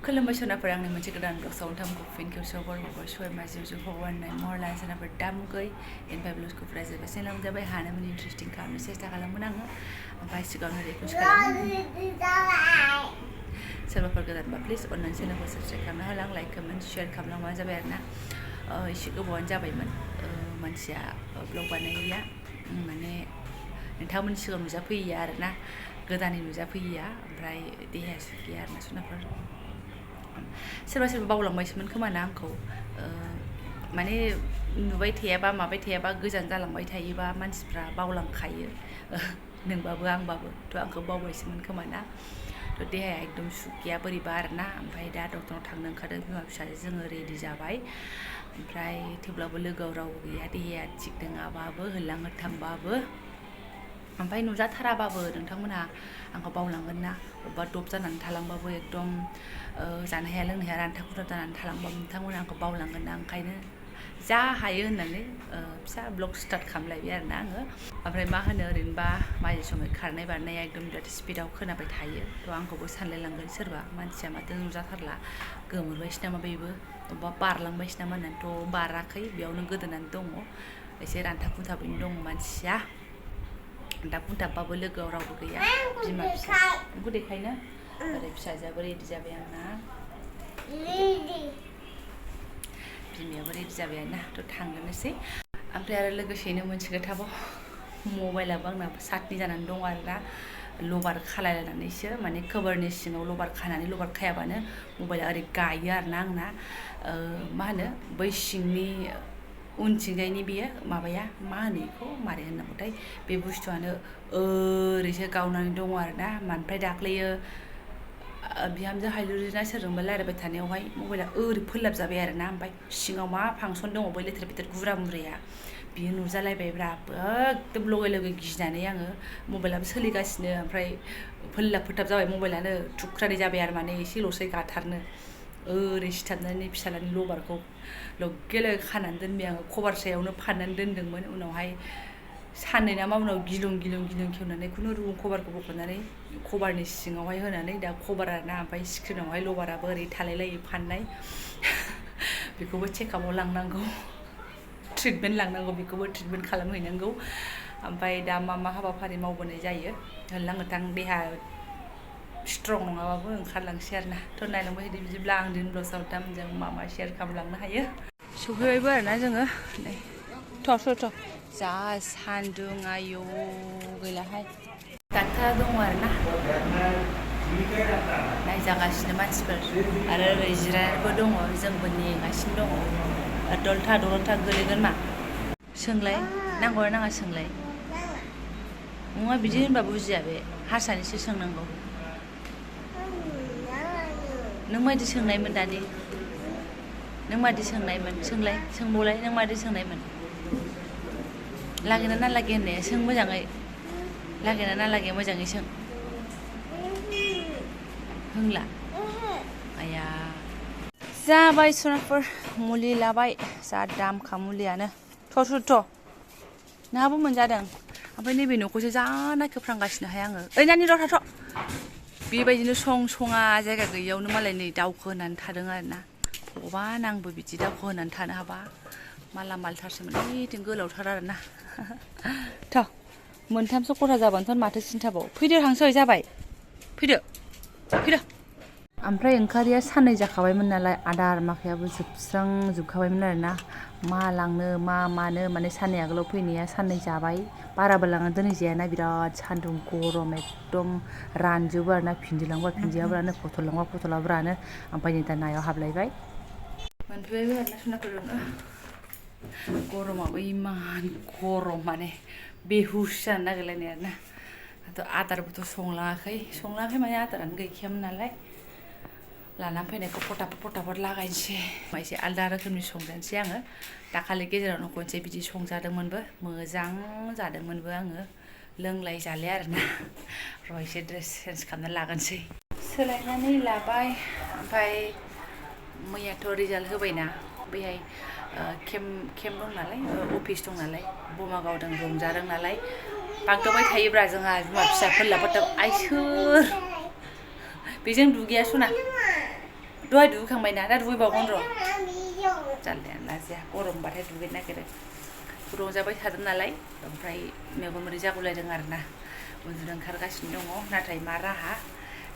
खुलुमबाय सोनाफोर आंनि मोनसे गोदान ब्लगसाव नोंथांमोनखौ फिन खेबसेयाव बरबावबाय सय माजियाव जों भगवाननाय महर लानाय सोनाफोर दामुगै एनफाय ब्लगसखौ फरायजोबबाय सेलाम जाबाय हानायमानि इन्टारेस्टिं खालामनो सेस्था खालामगोन आङो ओमफ्राय सिगाङावनो रिकुवेस्ट खालामो सोरबाफोर गोदानबा प्लिज अननानै चेनेलखौ साबस्क्राइब खालामना होलां लाइक कमेन्ट शेयार खालामलांबानो जाबाय आरोना एसे गोबावानो जाबायमोन मानसिया ब्लग बानायैया माने नोंथांमोननि सिगाङाव नुजाफैया आरोना गोदानै नुजाफैया ओमफ्राय देहाया सुखिया आरोना सोनाफोर सोरबा सोरबा बावलांबायसोमोन खोमा ना आंखौ माने नुबाय थायाबा माबाय थायाबा गोजान जालांबाय थायोबा मानसिफ्रा बावलांखायो नोंबाबो आंबाबो थ' आंखौ बावबायसोमोन खोमा ना थ' देहाया एकदम सुखिया बोरैबा आरोना ओमफ्राय दा डक्टरनाव थांनो ओंखारदों बिमा फिसाजो जोङो रेडि जाबाय ओमफ्राय थेवब्लाबो लोगोआव रावबो गैया देहाया थिग नङाबाबो होलां होथांबाबो ओमफ्राय नुजाथाराबाबो नोंथांमोनहा आंखौ बावलांगोन ना अबेबा दब जानानै थालांबाबो एकदम जानो हाया लोंनो हाया रानथा खुथा जानानै थालांबाबो नोंथांमोनहा आंखौ बावलांगोन ना ओंखायनो जा हायो होननानै फिसा ब्लग स्टार्ट खालामलायबाय आरोना आङो ओमफ्राय मा होनो ओरैनोबा माजे समाव खारनाय बारनाया एकदम बिराद स्पिडाव खोनाबाय थायो थ' आंखौबो सानलायलांगोन सोरबा मानसिया माथो नुजाथारला गोमोरबायसो नामा बेबो अबेबा बारलांबायसो नामा होननानैथ' बाराखै बेयावनो गोदोनानै दङ एसे रानथा खुथाबैनो दङ मानसिया दा खुन्थाबबाबो लोगोआव रावबो गैया बिमा फिसा नोंखौ देखायनो ओरै फिसाजोआबो रेडि जाबाय आंना बिमायाबो रेडि जाबाय आरोना थ' थांनोसै ओमफ्राय आरो लोगोसेयैनो मोनसे खोथाबाव मबाइलाबो आंना सातनि जानानै दं आरोना लबार खालायनानैसो माने कभारनि सिङाव लबार खानानै लबार खायाबानो मबाइला ओरै गायो आरोना आंना मा होनो बै सिंनि उनथिंजायनि बेयो माबाया मा होनो बेखौ मारै होननांगौथाय बे बुस्थुआनो ओरैसो गावनानै दङ आरोना ओमफ्राय दाख्लैयो बिहामजो हायलुरिना सोरजोंबा रायलायबाय थानायावहाय मबाइला ओरै फोल्लाब जाबाय आरोना ओमफ्राय सिङाव मा फांसन दङ बै लेथेर फेथेर गुरा मुराया बियो नुजालायबायब्रा एकदम लगे लगे गिनानै आङो मबाइलाबो सोलिगासिनो ओमफ्राय फोल्लाब फोथाब जाबाय मबाइलानो थुख्रानै जाबाय आरो माने एसेल'सै गाथारनो ओरै सिथाबनानै फिसालानि लबारखौ लगे लगे खानानै दोनबाय आङो कभार सायावनो फाननानै दोनदोंमोन उनावहाय साननै ना मा उनाव गिलुं खेवनानै खुनुरुखुम कभारखौ बख'नानै कभारनि सिङावहाय होनानै दा कभार आरोना ओमफ्राय स्क्रिनावहाय लबाराबो ओरै थालायलायो फाननाय बेखौबो चेकआपआव लांनांगौ ट्रिटमेन्ट लांनांगौ बेखौबो ट्रिटमेन्ट खालामहैनांगौ ओमफ्राय दा मा हाबाफारि मावबोनाय जायो होनलां गोथां देहा स्ट्रं नङाबाबो ओंखारलांसै आरोना थ' नायलांबाय थादो बिदिब्ला आं दिनै ब्लगआव जों मा शेयार खालामलांनो हायो सफैबायबो आरोना जोङो नै थ' जा सान्दुं आयौ गैलाहाय डाक्टार दङ आरोना नायजागासिनो मानसिफोर आरो ओरै जिरायनानैबो दङ जोंबो नेगासिनो दङ दलथा गोलैगोन मा सोंलाय नांगौना नाङा सोंलाय नङा बिदि होनबा बुजिया बे हारसानिसो सोंनांगौ नों मादि सोंनायमोन दादि नों मादि सोंनायमोन सोंलाय सोंबावलाय नों मादि सोंनायमोन लागेना ना लागे होननाया सों मोजाङै लागेना ना लागे मोजाङै सों होनला आया जाबाय सोनाफोर मुलि लाबाय जा दामखा मुलियानो थ' नोंहाबो मोनजादों ओमफ्राय नैबे न'खौसो जा नायखोफ्रांगासिनोहाय आङो ओइ नानि र' थाथ' बेबायदिनो सङा जायगा गैयियावनो मालाय नै दावखो होनानै थादों आरोना भगबान आंबो बिदि दावखो होनानै थानो हाबा माला मालथारसोमोन ओइथिं गोलावथार आरोना थ' मोनथामसो खथा जाबानोथ' माथो सिन्थाबाव फैदो हांसै जाबाय फैदो ओमफ्राय ओंखारिया साननै जाखाबायमोन नालाय आदार माखायाबो जोबस्रांजोबखाबायमोन आरोना मा लांनो मा मानो माने साननै आगोलाव फैनाया साननै जाबाय बाराबो लांना दोनै जायाना बिराद सान्दुं गरम एकदम रानजोबो आरोना फिन्दिलाब्रानो फथलाब्रानो ओमफ्राय नै दा नायाव हाबलायबाय मोनफैबायबो आरोना सोनाफोरजोंनो गरमाबो इमान गरम माने बेहुस जानो नागिरलायनाय आरोना आदारबोथ' संलाङाखै माने आदारानो गैखायामोन नालाय लानानै फैनायखौ फटाफट लागायनोसै एसे आलदा रोखोमनि संजानोसै आङो दाखालि गेजेरावनो खनसे बिदि संजादोंमोनबो मोजां जादोंमोनबो आङो लोंलाय जालाय आरोना र' एसे ड्रेस चेन्ज खालामना लागोनसै सोलायनानै लाबाय ओमफ्राय मैयाथ' रिजाल्ट होबायना बैहाय केम्प दं नालाय अफिस दं नालाय बमा गावदों रंजादों नालाय बागदावबाय थायोब्रा जोंहा बिमा फिसा फोरलाबोथ' आइसोर बेजों दुगैया सना दहाय दुगैखांबायना दा दुगैबावगोन र' जाल्लाया लाजिया गरमबाथाय दुगैनो नागिरो रंजाबाय थादों नालाय ओमफ्राय मेगन मोदै जागुलायदों आरोना उन्दुनो ओंखारगासिनो दङ नाथाय मा राहा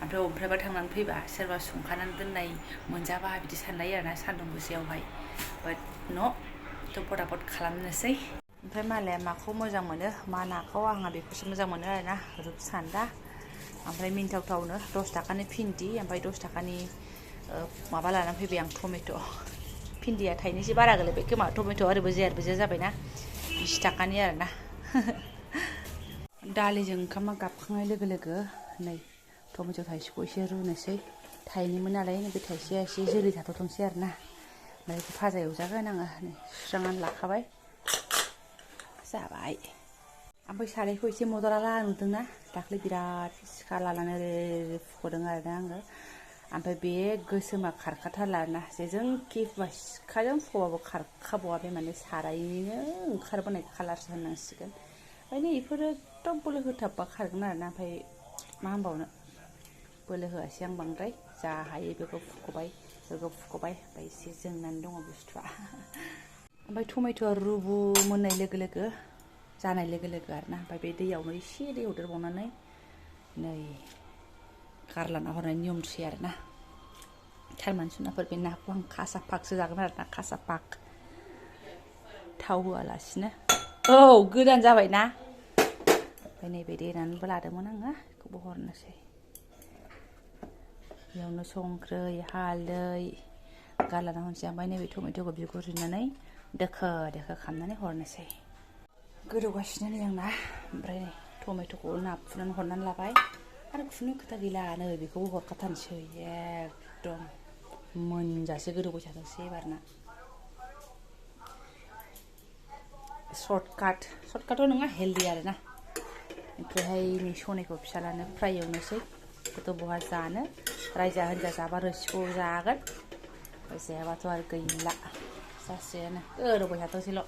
ओमफ्राय अबेनिफ्रायबा थांनानै फैबा सोरबा संखानानै दोननाय मोनजाबा बिदि सानलायो आरोना सान्दुं गोसायावहाय बाट न' थ' फटाफट खालामनोसै ओमफ्राय मालाया माखौ मोजां मोनो मा नाखौ आंहा बेखौसो मोजां मोनो आरोना रुपसान्दा ओमफ्राय मिन्थावथावनो 10 थाखानि भिन्दि ओमफ्राय 10 थाखानि माबा लानानै फैबाय आं टमेट' भिन्दिया थाइनैसो बारा गोलैबाय खोमा टमेट'आ ओरैबो जाया जाबायना 20 थाखानि आरोना दालिजों ओंखामा गाबखांनाय लोगो लोगो नै टमेट' थाइसेखौ एसे रुनोसै थाइनैमोन नालाय बे थाइसेया एसे जोलै थाथ'थोंसै आरोना ओमफ्राय बेखौ भाजा एवजागोन आङो नै सुस्रांनानै लाखाबाय जाबाय ओमफ्राय सारायखौ एसे मदराला नुदोंना दाख्लै बिराद सिखा लानानै ओरै फुख'दों आरोना आङो ओमफ्राय बे गोसोमा खारखाथारला आरोना जेजोंखि सिखाजों फुख'बाबो खारखाबावा बे माने सारायनिनो ओंखारबोनाय कालारसो होननांसिगोन ओमफ्राय नै बेफोरो एकदम बोलो होथाबबा खारगोन आरोना ओमफ्राय मा होनबावनो बोलो होआसै आं बांद्राय जा हायो बेखौ फुख'बाय ओमफ्राय एसे जोंनानै दङ बुस्थुआ ओमफ्राय टमेट'आ रुबु मोननाय लोगो लोगो जानाय लोगो लोगो आरोना ओमफ्राय बे दैयावनो एसे दै होदेरबावनानै नै गारलाना हरनाय नियमसै आरोना थारमाने सुनाफोर बे नाखौ आं खासा पाकसो जागोन आरोना खासा पाक थाव होआलासिनो औ गोदान जाबाय ना ओमफ्राय नैबे देनानैबो लादोंमोन आङो बेखौबो हरनोसै बेयावनो संख्रै हालदै गारलाना हरनोसै ओमफ्राय नैबे टमेट'खौ बिगुर जिरनानै दोखो दोखो खालामनानै हरनोसै गोदौगासिनो नै आंना ओमफ्राय नै टमेट'खौ नाफ्रुनानै हरनानै लाबाय आरो खुनु खोथा गैला नै बेखौबो हरखाथारनोसै एकदम मोनजासे गोदौबाय थाथोंसै एबारना सर्टकाट नङा हेल्दी आरोना ओमफ्रायहाय नै सनायखौ फिसालानो फ्राय एवनोसै बेखौथ' बहा जानो रायजा होनजा जाबा रोसिखौ जागोन जायाबाथ' आरो गैला जासेयानो गोदौबाय थाथोंसैल'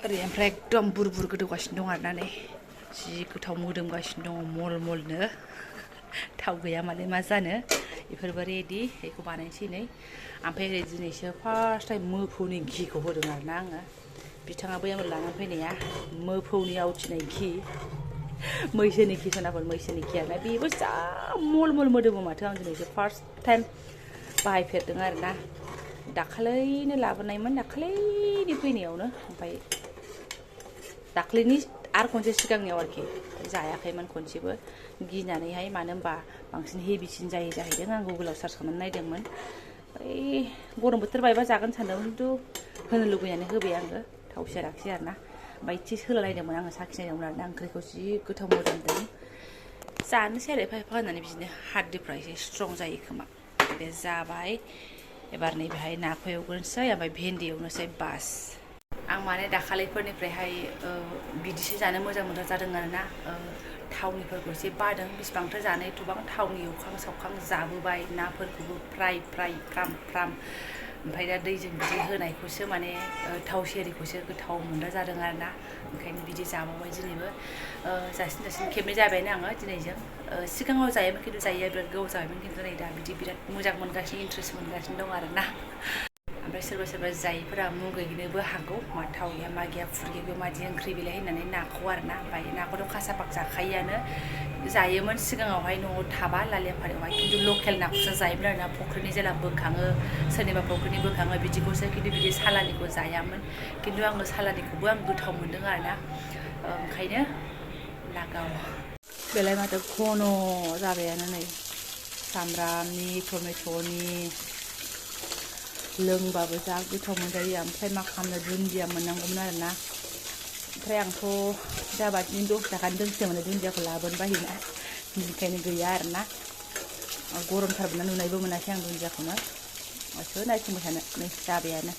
ओरै ओमफ्राय एकदम बुर गोदौगासिनो दं आरोना नै जि गोथाव मोदोमगासिनो दङ मलनो थाव गैया मालाय मा जानो बेफोरबो रेडि बेखौ बानायनोसै नै ओमफ्राय ओरै दिनैसो फार्स्ट टाइम मोफौनि घिखौ होदों आरोना आङो बिथाङा बैयाव लानानै फैनाया मोफौनि आवथिनाय घि मैसोनि घि सनाफोर मैसोनि घि आरोना बेबो जा मल मोदोमो माथो आं दिनैसो फार्स्ट टाइम बाहायफेरदों आरोना दाखालैनो लाबोनायमोन दाखालैनि फैनायावनो ओमफ्राय दाख्लैनि आरो खनसे सिगांनियाव आरोखि जायाखैमोन खनसेबो गिनानैहाय मानो होनबा बांसिन हेभिसिन जायो जाहैदों आं गुगोलाव सार्च खालामनानै नायदोंमोन ओमफ्राय गरम बोथोर बायबा जागोन सानदोंमोन खिन्थु होनो लुबैनानै होबाय आङो थाव सेराखिसै आरोना ओमफ्राय एसे सोलायनायदोंमोन आङो साखिनायदोंमोन आरोना ओंख्रिखौ जि गोथाव मोदोमदों जानोसै आरो एफा होननानै बिदिनो हाद्दिफ्रा एसे स्ट्रं जायो खोमा बे जाबाय एबार नैबेहाय नाखौ एवग्रोनोसै ओमफ्राय भिन्दि एवनोसै बास आं माने दाखालिफोरनिफ्रायहाय बिदिसो जानो मोजां मोनग्रा जादों आरोना थावनिफोरखौ एसे बादों बेसिबांथो जानो एथ'बां थावनि एवखां सावखां जाबोबाय नाफोरखौबो फ्राय फ्राम ओमफ्राय दा दैजों बिदि होनायखौसो माने थाव सेरिखौसो गोथाव मोनग्रा जादों आरोना ओंखायनो बिदि जाबावबाय दिनैबो जासिन खेबनै जाबायनो आङो दिनैजों सिगाङाव जायोमोन खिन्थु जायैया बिराद गोबाव जाबायमोन खिन्थु नै दा बिदि बिराद मोजां मोनगासिनो इन्ट्रेस्ट मोनगासिनो दं आरोना ओमफ्राय सोरबा जायैफोरा मुगैनोबो हागौ मा थाव गैया मा गैया फुर गैया मादि ओंख्रि बेलाय होननानै नाखौ आरोना ओमफ्राय नाखौथ' खासा पाक जाखायोआनो जायोमोन सिगाङावहाय न'आव थाबा लालियाफारायावहाय खिन्थु लकेल नाखौसो जायोमोन आरोना फुख्रिनि जेला बोखाङो सोरनिबा फुख्रिनि बोखाङो बिदिखौसो खिन्थु बिदि सालानिखौ जायामोन खिन्थु आङो सालानिखौबो आं गोथाव मोनदों आरोना ओंखायनो लागाव बेलाय माथो घन' जाबायानो नै सामब्रामनि टमेट'नि लोंबाबो जा गोथाव मोनजायो ओमफ्राय मा खालामनो दुन्दिया मोननांगौमोन आरोना ओमफ्राय आंथ' जाबादिनो 10 थाखानि दोंसे मोनो दुन्दियाखौ लाबोनो बायोना बेनिखायनो गैया आरोना गरमथारबोना नुनायबो मोनाखै आं दुन्दियाखौनो माथो नायसंबाय थानो नै जाबायानो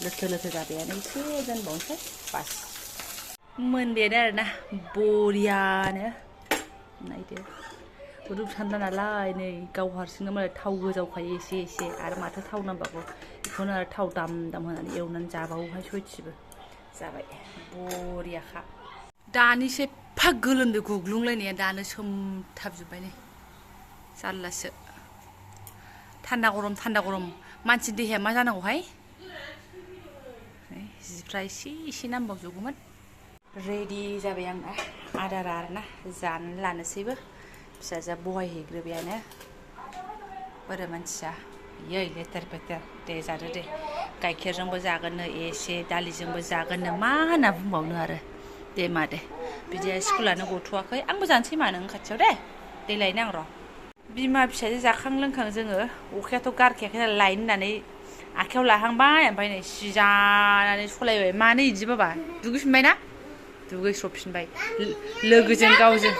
लोथो जाबायानो एसे दोनबावनोसै बास मोनबायानो आरोना बरियानो नायदो रुपसान्दा नालाय नै गाव हारसिंनो मालाय थाव गोजावखायो एसे आरो माथो थाव नांबावगौ बेखौनो आरो थाव दाम होनानै एवनानै जाबावोहाय सयथिबो जाबाय बरियाखा दानिसो एफा गोलोमदै गुग्लुंलायनाया दानो सोमथाबजोब्बाय नै जारलासो थान्दा गरम मानसिनि देहाया मा जानांगौहाय जिफ्रा एसे नांबावजोबगौमोन रेडि जाबाय आंना आदारा आरोना जानो लानोसैबो फिसाजोआ बहायहैग्रोबायानो बोरो मानसिया यै लेथेर फेथेर दे जादो दे गाइखेरजोंबो जागोननो एसे दालिजोंबो जागोननो मा होनना बुंबावनो आरो दे मा दे बिदिया स्कुलानो गथ'वाखै आंबो जानोसै मा नों खाथियाव दे दै लायनो आं र' बिमा फिसाजो जाखां लोंखां जोङो अखायाथ' गारखायाखै नालाय लायनो होननानै आखायाव लाहांबाय ओमफ्राय नै सिजानानै सलायबाय मानो इदि बाबा दुगैफिनबाय ना दुगैस्र'फिनबाय लोगोजों गावजों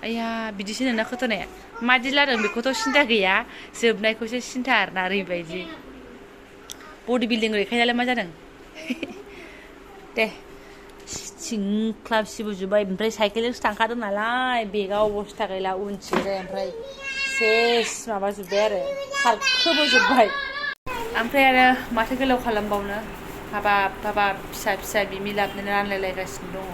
आया बिदिसो नोंना खोथानाया मादि लादों बेखौथ' सिन्था गैया जोबनायखौसो सिन्था आरोना ओरैबायदि बडि बिल्डिं गैखायालाय मा जादों दे सिंख्लाबसिबोजोब्बाय ओमफ्राय साइकेलजोंसो थांखादों नालाय बेगाव अबस्था गैला उनथिंजाय ओमफ्राय सेस माबाजोब्बाय आरो खारखोबोजोब्बाय ओमफ्राय आरो माथो गोलाव खालामबावनो हाबाब फिसा बिमि लाबोनानै रानलायलायगासिनो दङ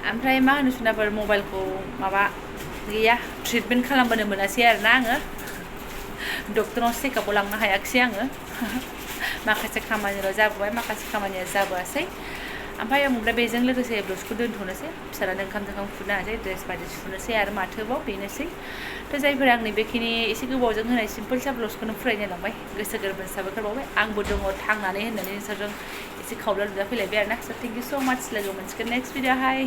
ओमफ्राय मा होनो सुनाफोर मबाइलखौ माबा गैया ट्रिटमेन्ट खालामबोनो मोनासै आरोना आङो डक्टरनाव चेकआपआव लांनो हायाखिसै आङो माखासे खामानिल' जाबोबाय माखासे खामानिया जाबोआसै ओमफ्राय ओमफ्राय बेजों लोगोसे ब्लाउसखौ दोनथ'नोसै फिसाज्लानो ओंखाम खुरनो हासै ड्रेस बायदि सुनोसै आरो माथोबाव बेनोसै थ' जायफोर आंनि बेखिनि एसे गोबावजों होनाय सिम्पोल सा ब्लाउसखौनो फरायनो लांबाय गोसो गोरबोनि साबायखर बावबाय आंबो दङ थांनानै होननानै नोंसोरजों एसे खावला लुजा फैलायबाय आरोना स' थेंक इउ स' माच लोगो मोनसिगोन नेक्स्ट भिडिअ'हाय